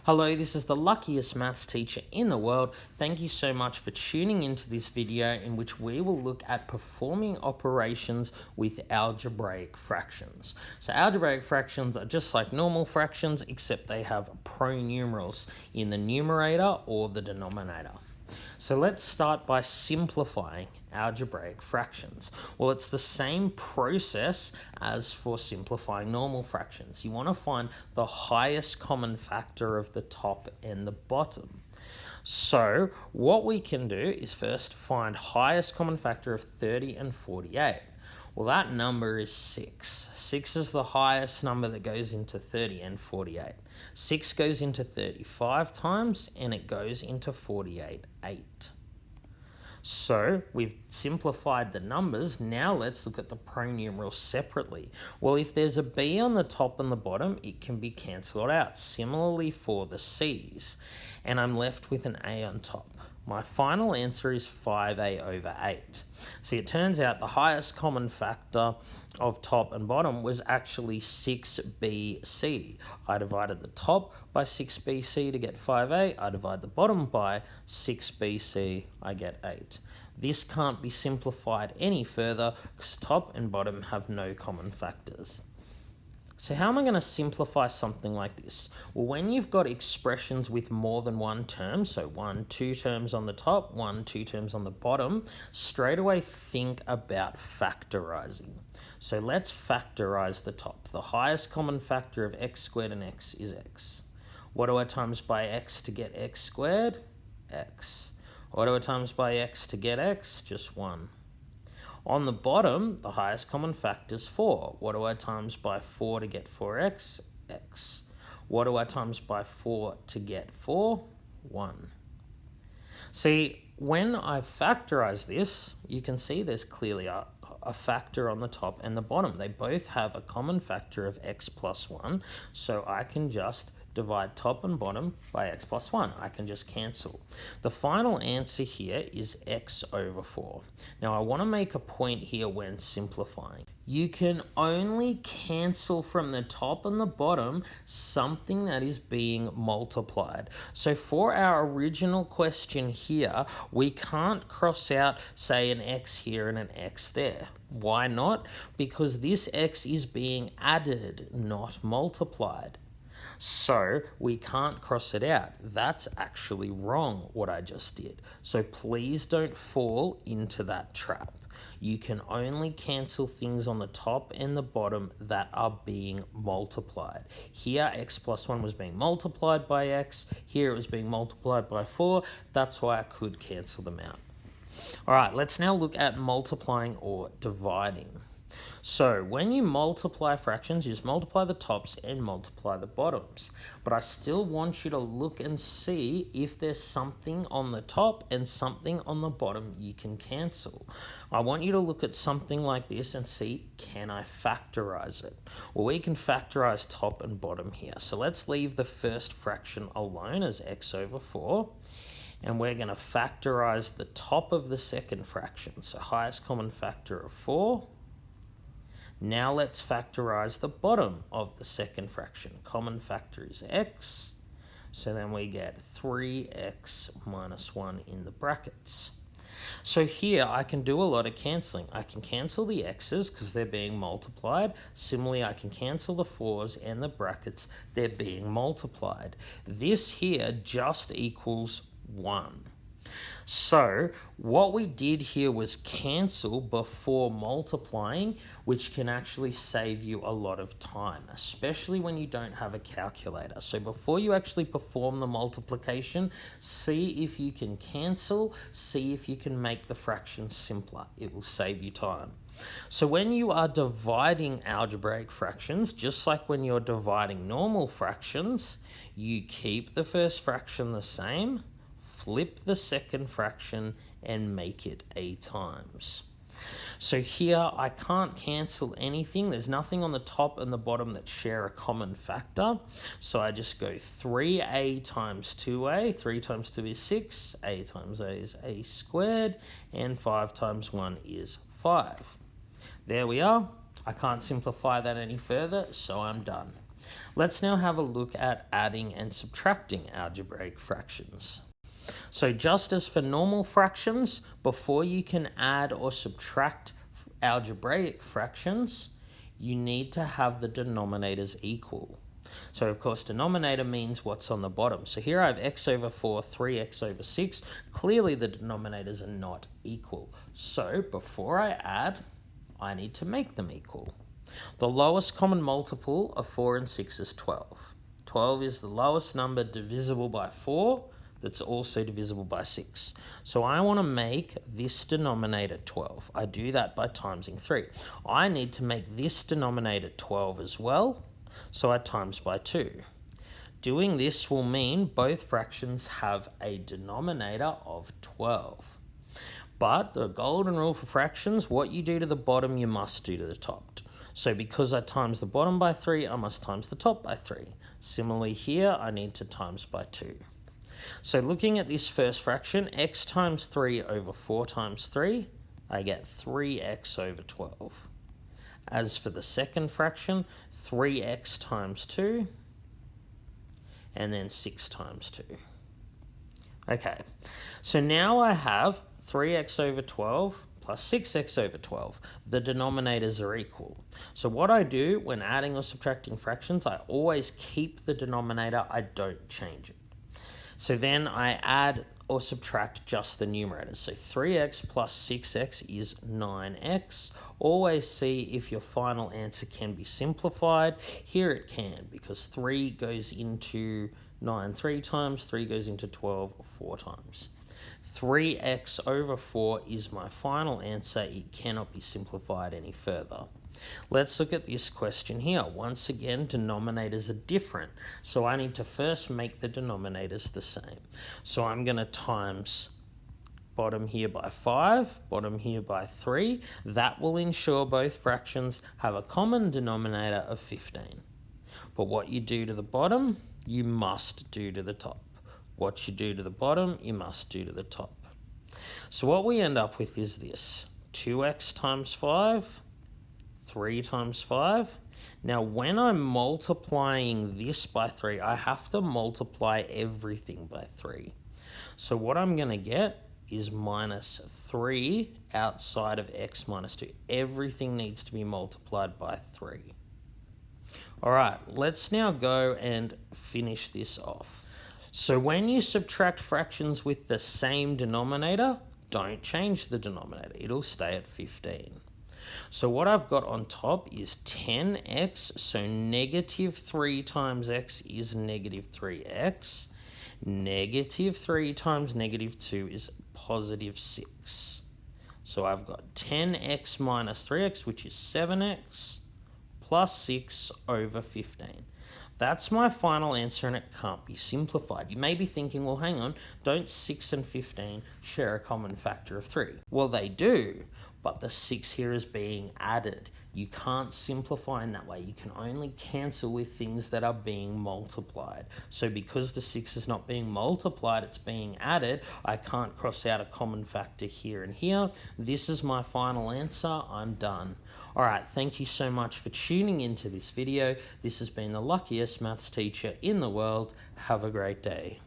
Hello, this is the luckiest maths teacher in the world. Thank you so much for tuning into this video in which we will look at performing operations with algebraic fractions. So algebraic fractions are just like normal fractions, except they have pronumerals in the numerator or the denominator. So let's start by simplifying algebraic fractions. Well, it's the same process as for simplifying normal fractions. You want to find the highest common factor of the top and the bottom. So what we can do is first find highest common factor of 30 and 48. Well, that number is 6. 6 is the highest number that goes into 30 and 48. 6 goes into 30 5 times and it goes into 48 8. So we've simplified the numbers. Now let's look at the pronumerals separately. Well, if there's a b on the top and the bottom, it can be cancelled out. Similarly for the c's. And I'm left with an a on top. My final answer is 5a over 8. See, it turns out the highest common factor of top and bottom was actually 6bc. I divided the top by 6bc to get 5a. I divide the bottom by 6bc, I get 8. This can't be simplified any further because top and bottom have no common factors. So how am I going to simplify something like this? Well, when you've got expressions with more than one term, so 1, 2 terms on the top, 1, 2 terms on the bottom, straight away think about factorizing. So let's factorize the top. The highest common factor of x squared and x is x. What do I times by x to get x squared? X. What do I times by x to get x? Just 1. On the bottom, the highest common factor is 4. What do I times by 4 to get 4x? X. What do I times by 4 to get 4? 1. See, when I factorize this, you can see there's clearly a factor on the top and the bottom. They both have a common factor of x plus 1, so I can just divide top and bottom by x plus 1. I can just cancel. The final answer here is x over 4. Now I want to make a point here when simplifying. You can only cancel from the top and the bottom something that is being multiplied. So for our original question here, we can't cross out, say, an x here and an x there. Why not? Because this x is being added, not multiplied. So we can't cross it out. That's actually wrong, what I just did. So please don't fall into that trap. You can only cancel things on the top and the bottom that are being multiplied. Here, x plus 1 was being multiplied by x. Here, it was being multiplied by 4. That's why I could cancel them out. All right, let's now look at multiplying or dividing. So when you multiply fractions, you just multiply the tops and multiply the bottoms. But I still want you to look and see if there's something on the top and something on the bottom you can cancel. I want you to look at something like this and see, can I factorize it? Well, we can factorize top and bottom here. So let's leave the first fraction alone as x over 4. And we're going to factorize the top of the second fraction. So highest common factor of 4. Now let's factorize the bottom of the second fraction. Common factor is x. So then we get 3x minus 1 in the brackets. So here I can do a lot of cancelling. I can cancel the x's because they're being multiplied. Similarly, I can cancel the 4's and the brackets. They're being multiplied. This here just equals 1. So what we did here was cancel before multiplying, which can actually save you a lot of time, especially when you don't have a calculator. So before you actually perform the multiplication, see if you can cancel, see if you can make the fraction simpler. It will save you time. So when you are dividing algebraic fractions, just like when you're dividing normal fractions, you keep the first fraction the same, flip the second fraction and make it a times. So here I can't cancel anything. There's nothing on the top and the bottom that share a common factor. So I just go 3a times 2a. 3 times 2 is 6. a times a is a squared. And 5 times 1 is 5. There we are. I can't simplify that any further, so I'm done. Let's now have a look at adding and subtracting algebraic fractions. So just as for normal fractions, before you can add or subtract algebraic fractions, you need to have the denominators equal. So of course denominator means what's on the bottom. So here I have x over 4, 3x over 6. Clearly the denominators are not equal. So before I add, I need to make them equal. The lowest common multiple of 4 and 6 is 12. 12 is the lowest number divisible by 4 that's also divisible by 6. So I want to make this denominator 12. I do that by timesing 3. I need to make this denominator 12 as well, so I times by 2. Doing this will mean both fractions have a denominator of 12. But the golden rule for fractions, what you do to the bottom, you must do to the top. So because I times the bottom by 3, I must times the top by 3. Similarly here, I need to times by 2. So looking at this first fraction, x times 3 over 4 times 3, I get 3x over 12. As for the second fraction, 3x times 2, and then 6 times 2. Okay, so now I have 3x over 12 plus 6x over 12. The denominators are equal. So what I do when adding or subtracting fractions, I always keep the denominator, I don't change it. So then I add or subtract just the numerators. So 3x plus 6x is 9x. Always see if your final answer can be simplified. Here it can, because 3 goes into 9 3 times, 3 goes into 12 4 times. 3x over 4 is my final answer. It cannot be simplified any further. Let's look at this question here. Once again, denominators are different. So I need to first make the denominators the same. So I'm going to times bottom here by 5, bottom here by 3. That will ensure both fractions have a common denominator of 15. But what you do to the bottom, you must do to the top. What you do to the bottom, you must do to the top. So what we end up with is this. 2x times 5, 3 times 5. Now when I'm multiplying this by 3, I have to multiply everything by 3. So what I'm going to get is minus 3 outside of x minus 2. Everything needs to be multiplied by 3. Alright, let's now go and finish this off. So when you subtract fractions with the same denominator, don't change the denominator. It'll stay at 15. So what I've got on top is 10x, so negative 3 times x is negative 3x. Negative 3 times negative 2 is positive 6. So I've got 10x minus 3x, which is 7x, plus 6 over 15. That's my final answer, and it can't be simplified. You may be thinking, well, hang on, don't 6 and 15 share a common factor of 3? Well, they do, but the 6 here is being added. You can't simplify in that way. You can only cancel with things that are being multiplied. So because the 6 is not being multiplied, it's being added, I can't cross out a common factor here and here. This is my final answer. I'm done. Alright, thank you so much for tuning into this video. This has been the luckiest maths teacher in the world. Have a great day.